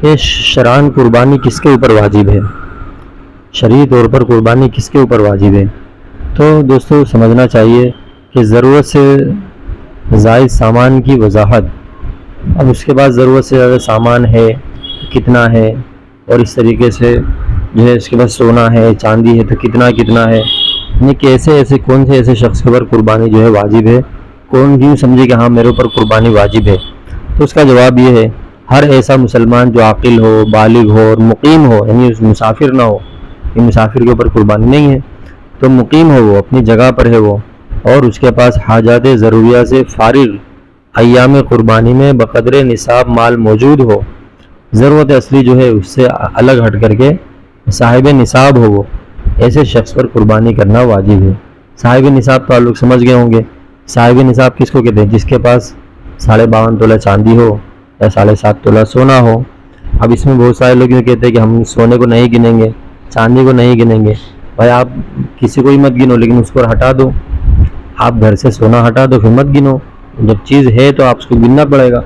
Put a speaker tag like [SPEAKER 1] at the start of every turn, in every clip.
[SPEAKER 1] کہ شرعاً قربانی کس کے اوپر واجب ہے، شرعی طور پر قربانی کس کے اوپر واجب ہے؟ تو دوستو سمجھنا چاہیے کہ ضرورت سے زائد سامان کی وضاحت، اب اس کے بعد ضرورت سے زیادہ سامان ہے کتنا ہے، اور اس طریقے سے جو ہے اس کے بعد سونا ہے چاندی ہے تو کتنا کتنا ہے، یعنی کیسے کون سے ایسے شخص کے اوپر قربانی جو ہے واجب ہے، کون یوں سمجھے کہ ہاں میرے اوپر قربانی واجب ہے؟ تو اس کا جواب یہ ہے، ہر ایسا مسلمان جو عاقل ہو، بالغ ہو اور مقیم ہو، یعنی مسافر نہ ہو، یہ مسافر کے اوپر قربانی نہیں ہے، تو مقیم ہو، وہ اپنی جگہ پر ہے وہ، اور اس کے پاس حاجات ضروریہ سے فارغ ایام قربانی میں بقدر نصاب مال موجود ہو، ضرورت اصلی جو ہے اس سے الگ ہٹ کر کے صاحب نصاب ہو، وہ ایسے شخص پر قربانی کرنا واجب ہے۔ صاحب نصاب تو آپ لوگ سمجھ گئے ہوں گے، صاحب نصاب کس کو کہتے ہیں؟ جس کے پاس 52.5 تولہ چاندی ہو یا 7.5 تولہ سونا ہو۔ اب اس میں بہت سارے لوگ یہ کہتے ہیں کہ ہم سونے کو نہیں گنیں گے، چاندی کو نہیں گنیں گے۔ بھائی آپ کسی کو ہی مت گنو، لیکن اس کو ہٹا دو، آپ گھر سے سونا ہٹا دو، پھر مت گنو، جب چیز ہے تو آپ اس کو گننا پڑے گا۔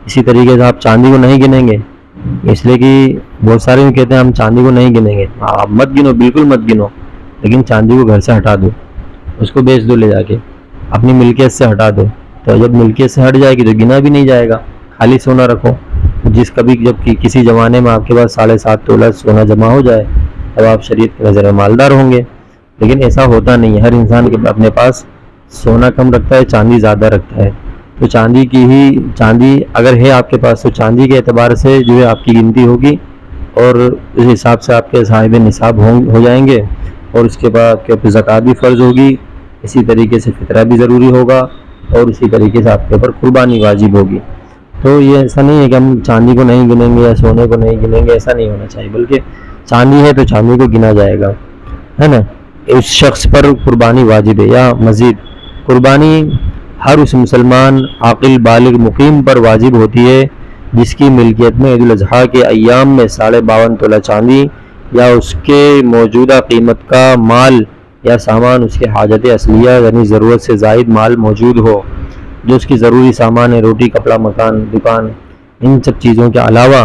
[SPEAKER 1] اسی طریقے سے آپ چاندی کو نہیں گنیں گے، اس لیے کہ بہت سارے کہتے ہیں ہم چاندی کو نہیں گنیں گے، آپ مت گنو، بالکل مت گنو، لیکن چاندی کو گھر سے ہٹا دو، اس کو بیچ دو، لے جا کے اپنی ملکیت سے ہٹا دو، تو جب ملکیت سے ہٹ جائے گی تو گنا بھی نہیں جائے گا، خالی سونا رکھو۔ جب کسی زمانے میں آپ کے پاس 7.5 تولہ سونا جمع ہو جائے تب آپ شریعت کی نظر میں مالدار ہوں گے، لیکن ایسا ہوتا نہیں ہے، ہر انسان کے اپنے پاس سونا کم رکھتا ہے، چاندی زیادہ رکھتا ہے، تو چاندی اگر ہے آپ کے پاس تو چاندی کے اعتبار سے جو ہے آپ کی گنتی ہوگی، اور اس حساب سے آپ کے صاحب نصاب ہو جائیں گے، اور اس کے بعد آپ کے اوپر زکوٰۃ بھی فرض ہوگی، اسی طریقے سے فطرہ بھی ضروری ہوگا، اور اسی طریقے سے آپ کے اوپر قربانی واجب ہوگی۔ تو یہ ایسا نہیں ہے کہ ہم چاندی کو نہیں گنیں گے یا سونے کو نہیں گنیں گے، ایسا نہیں ہونا چاہیے، بلکہ چاندی ہے تو چاندی کو گنا جائے گا، ہے نا، اس شخص پر قربانی واجب ہے۔ یا مزید قربانی ہر اس مسلمان عاقل بالغ مقیم پر واجب ہوتی ہے جس کی ملکیت میں عید الاضحیٰ کے ایام میں 52.5 تولہ چاندی یا اس کے موجودہ قیمت کا مال یا سامان اس کے حاجت اصلیہ یعنی ضرورت سے زائد مال موجود ہو، جو اس کی ضروری سامان ہے، روٹی کپڑا مکان دکان، ان سب چیزوں کے علاوہ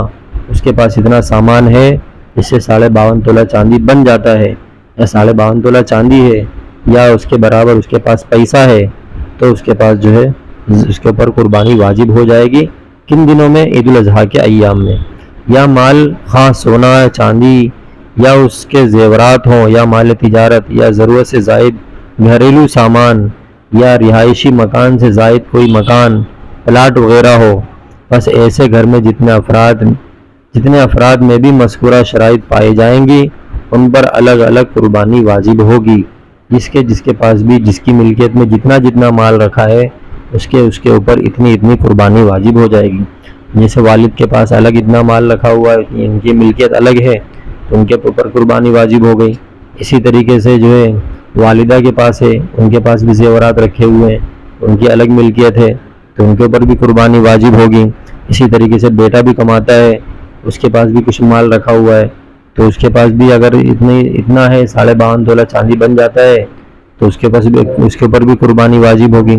[SPEAKER 1] اس کے پاس اتنا سامان ہے جس سے 52.5 تولہ چاندی بن جاتا ہے، یا 52.5 تولہ چاندی ہے یا اس کے برابر اس کے پاس پیسہ ہے، تو اس کے پاس جو ہے اس کے اوپر قربانی واجب ہو جائے گی۔ کن دنوں میں؟ عید الاضحیٰ کے ایام میں۔ یا مال خواہ سونا چاندی یا اس کے زیورات ہوں، یا مال تجارت، یا ضرورت سے زائد گھریلو سامان، یا رہائشی مکان سے زائد کوئی مکان پلاٹ وغیرہ ہو، بس ایسے گھر میں جتنے افراد میں بھی مذکورہ شرائط پائی جائیں گی ان پر الگ الگ قربانی واجب ہوگی، جس کے پاس بھی جس کی ملکیت میں جتنا مال رکھا ہے اس کے اوپر اتنی قربانی واجب ہو جائے گی۔ جیسے والد کے پاس الگ اتنا مال رکھا ہوا ہے، ان کی ملکیت الگ ہے تو ان کے اوپر قربانی واجب ہو گئی۔ اسی طریقے سے جو ہے والدہ کے پاس ہے، ان کے پاس بھی زیورات رکھے ہوئے ہیں، ان کی الگ ملکیت ہے تو ان کے اوپر بھی قربانی واجب ہوگی۔ اسی طریقے سے بیٹا بھی کماتا ہے، اس کے پاس بھی کچھ مال رکھا ہوا ہے تو اس کے پاس بھی اگر اتنا ہے 52.5 تولہ چاندی بن جاتا ہے تو اس کے اوپر بھی قربانی واجب ہوگی۔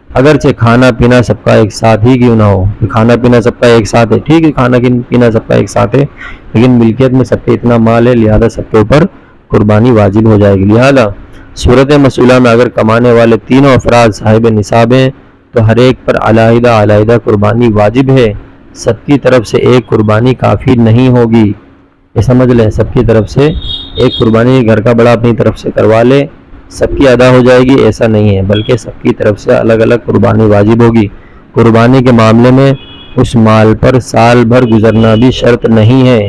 [SPEAKER 1] اگرچہ کھانا پینا سب کا ایک ساتھ ہی کیوں نہ ہو، کھانا پینا سب کا ایک ساتھ ہے، ٹھیک ہے کھانا پینا سب کا ایک ساتھ ہے، لیکن ملکیت میں سب کے اتنا مال ہے، لہذا سب کے اوپر قربانی واجب ہو جائے گی۔ لہذا صورت مسئولہ میں اگر کمانے والے تینوں افراد صاحب نصاب ہیں تو ہر ایک پر علیحدہ قربانی واجب ہے، سب کی طرف سے ایک قربانی کافی نہیں ہوگی۔ یہ سمجھ لیں، سب کی طرف سے ایک قربانی گھر کا بڑا اپنی طرف سے کروا لے سب کی ادا ہو جائے گی، ایسا نہیں ہے، بلکہ سب کی طرف سے الگ الگ قربانی واجب ہوگی۔ قربانی کے معاملے میں اس مال پر سال بھر گزرنا بھی شرط نہیں ہے،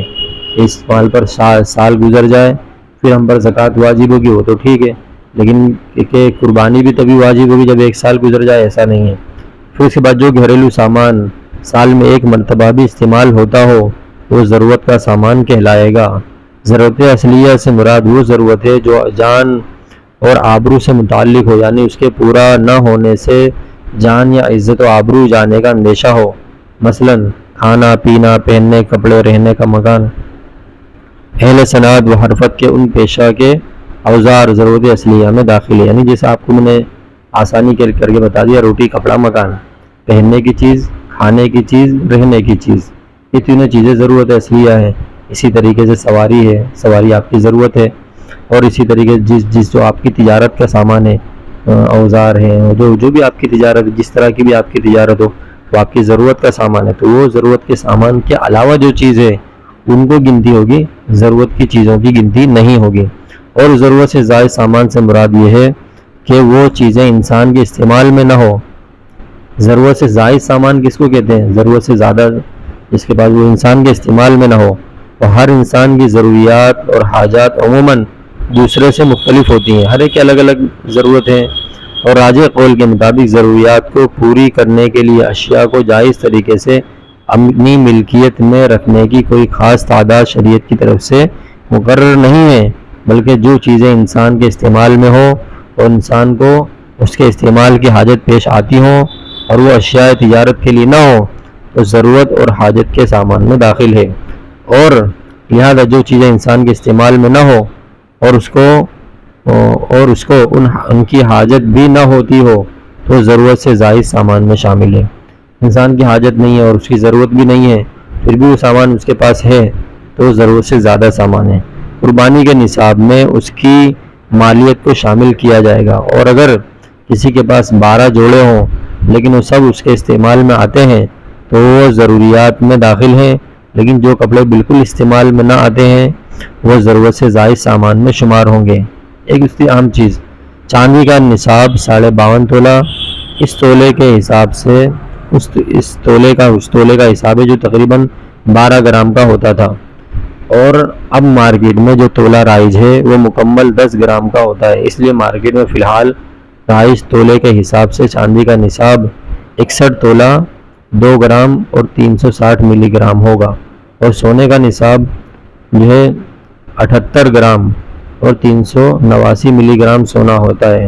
[SPEAKER 1] اس مال پر سال گزر جائے پھر ہم پر زکوٰۃ واجب ہوگی وہ تو ٹھیک ہے، لیکن کہ قربانی بھی تبھی واجب ہوگی جب ایک سال گزر جائے، ایسا نہیں ہے۔ پھر اس کے بعد جو گھریلو سامان سال میں ایک مرتبہ بھی استعمال ہوتا ہو وہ ضرورت کا سامان کہلائے گا۔ ضرورت اصلیہ سے مراد وہ ضرورت ہے جو جان اور آبرو سے متعلق ہو، یعنی اس کے پورا نہ ہونے سے جان یا عزت و آبرو جانے کا اندیشہ ہو، مثلا کھانا پینا، پہننے کپڑے، رہنے کا مکان۔ اہل صنعت و حرفت کے ان پیشہ کے اوزار ضرورت اصلیہ میں داخل ہے، یعنی جیسے آپ کو میں نے آسانی کر کے بتا دیا، روٹی کپڑا مکان، پہننے کی چیز، کھانے کی چیز، رہنے کی چیز، یہ تینوں چیزیں ضرورت اصلیہ ہیں. اسی طریقے سے سواری ہے، سواری آپ کی ضرورت ہے. اور اسی طریقے سے جس جو آپ کی تجارت کا سامان ہے، اوزار ہے، جو بھی آپ کی تجارت، جس طرح کی بھی آپ کی تجارت ہو، وہ آپ کی ضرورت کا سامان ہے. تو وہ ضرورت کے سامان کے علاوہ جو چیز ہے ان کو گنتی ہوگی، ضرورت کی چیزوں کی گنتی نہیں ہوگی. اور ضرورت سے زائد سامان سے مراد یہ ہے کہ وہ چیزیں انسان کے استعمال میں نہ ہو. ضرورت سے زائد سامان کس کو کہتے ہیں؟ ضرورت سے زیادہ جس کے بعد وہ انسان کے استعمال میں نہ ہو. اور ہر انسان کی ضروریات اور حاجات عموماً دوسرے سے مختلف ہوتی ہیں. ہر ایک کی الگ الگ ضرورتیں، اور راجح قول کے مطابق ضروریات کو پوری کرنے کے لیے اشیاء کو جائز طریقے سے اپنی ملکیت میں رکھنے کی کوئی خاص تعداد شریعت کی طرف سے مقرر نہیں ہے، بلکہ جو چیزیں انسان کے استعمال میں ہوں اور انسان کو اس کے استعمال کی حاجت پیش آتی ہوں اور وہ اشیاء تجارت کے لیے نہ ہو تو ضرورت اور حاجت کے سامان میں داخل ہے. اور لہذا جو چیزیں انسان کے استعمال میں نہ ہو اور اس کو ان کی حاجت بھی نہ ہوتی ہو تو ضرورت سے زائد سامان میں شامل ہے. انسان کی حاجت نہیں ہے اور اس کی ضرورت بھی نہیں ہے، پھر بھی وہ سامان اس کے پاس ہے تو ضرورت سے زیادہ سامان ہے. قربانی کے نصاب میں اس کی مالیت کو شامل کیا جائے گا. اور اگر کسی کے پاس 12 جوڑے ہوں لیکن وہ سب اس کے استعمال میں آتے ہیں تو وہ ضروریات میں داخل ہیں، لیکن جو کپڑے بالکل استعمال میں نہ آتے ہیں وہ ضرورت سے زائد سامان میں شمار ہوں گے. ایک اس کی اہم چیز، چاندی کا نصاب 52.5 تولہ. اس تولے کے حساب سے اس تولے کا حساب ہے جو تقریباً 12 گرام کا ہوتا تھا. اور اب مارکیٹ میں جو تولہ رائج ہے وہ مکمل 10 گرام کا ہوتا ہے. اس لیے مارکیٹ میں فی الحال رائج تولے کے حساب سے چاندی کا نصاب 61 تولہ 2 گرام اور 360 ملی گرام ہوگا. اور سونے کا نصاب جو ہے 78 گرام اور 389 ملی گرام سونا ہوتا ہے.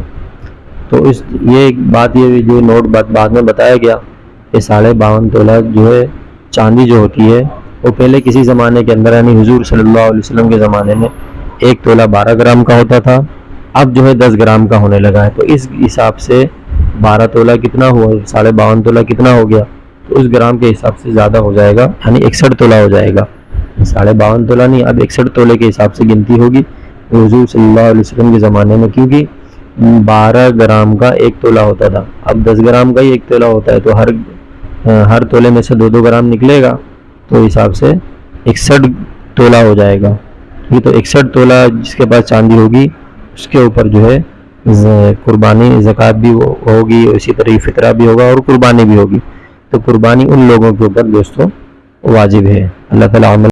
[SPEAKER 1] تو یہ ایک بات یہ جو نوٹ بعد میں بتایا گیا کہ 52.5 تولہ جو ہے چاندی جو ہوتی ہے وہ پہلے کسی زمانے کے اندر یعنی حضور صلی اللہ علیہ وسلم کے زمانے میں 1 تولہ 12 گرام کا ہوتا تھا، اب جو ہے 10 گرام کا ہونے لگا ہے. تو اس حساب سے 12 تولہ کتنا ہوا، 52.5 تولہ کتنا ہو گیا، تو اس گرام کے حساب سے زیادہ ہو جائے گا، یعنی 61 تولہ ہو جائے گا. 52.5 تولہ نہیں، اب 61 تولے کے حساب سے گنتی ہوگی حضور صلی اللہ علیہ وسلم کے زمانے میں، کیونکہ 12 گرام کا 1 تولہ ہوتا تھا، اب 10 گرام کا ہی 1 تولہ ہوتا ہے. تو ہر تولے میں سے 2 گرام نکلے گا تو حساب سے 61 تولہ ہو جائے گا. یہ تو 61 تولہ جس کے پاس چاندی ہوگی اس کے اوپر جو ہے قربانی زکوٰۃ بھی ہوگی، اسی طرح فطرہ بھی ہوگا اور قربانی بھی ہوگی. تو قربانی ان لوگوں کے اوپر دوستوں واجب ہے. اللہ تعالیٰ عمل